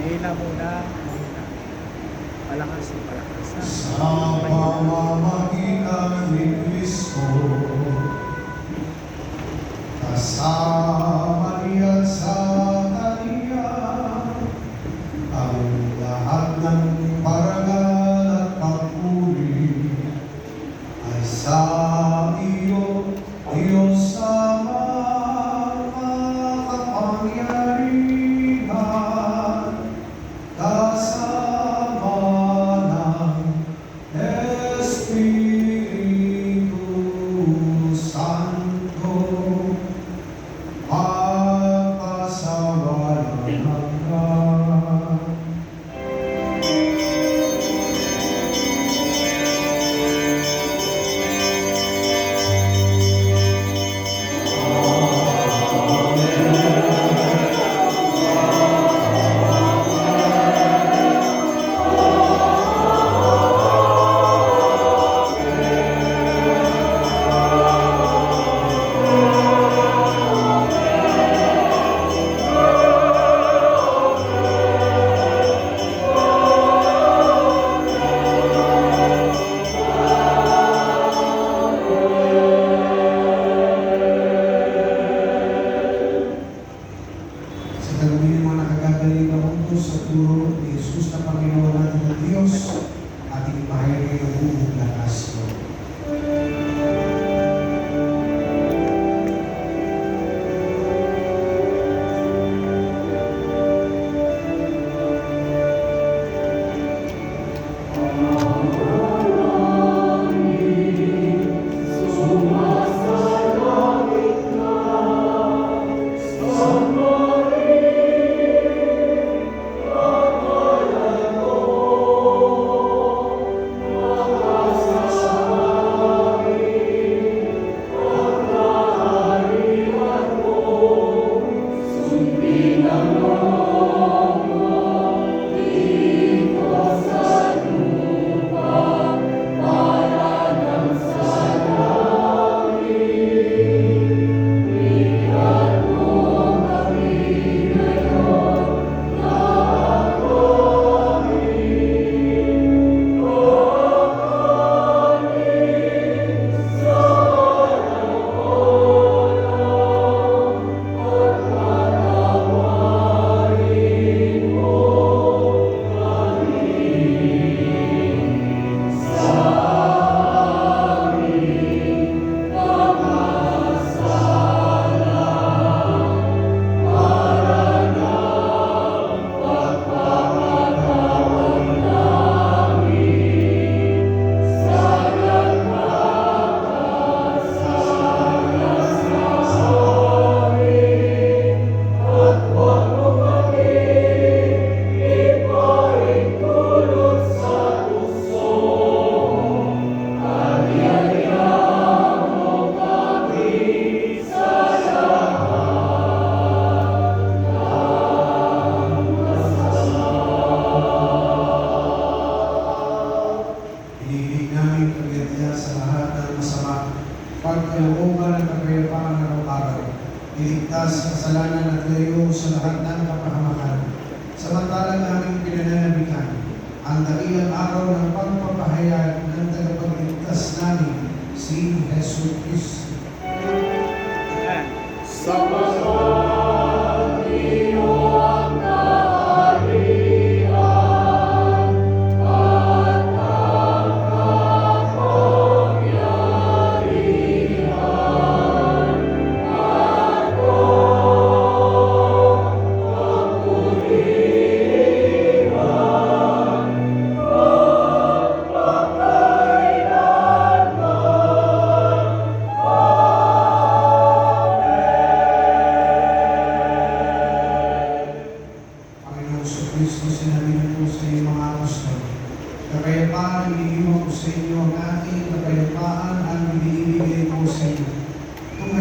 Mahina muna. Mahina. Palakas na palakas. Sa pamamagitan ni Kristo, kasama niya sa Kanya, ang lahat ng parangal at papuri ay sa iyo, Diyos Ama makapangyarihan, kasama ng Espiritu Santo, magpasawalang hanggan. Sa dalawin mga nakagagaling na mundo sa turo ni Jesus na Panginoon natin ng Diyos, ating mahayag ng buong lakas mo. Inilig namin pagkatiya sa lahat ng masama, pagkalooban at kapayapaan ng araw-araw, iligtas kasalanan at layo sa lahat ng kapahamakan. Samantalang aming pinananabikan ang dakilang araw ng pagpapahayag ng tagapagligtas namin, si Jesus Cristo. Sama-sama iyo ang Kristo, sinabi niyo po sa inyong mga apostol, kapayapaan iniiwan ko sa inyo, ang aking kapayapaan ang binibigay ko sa inyo. Kung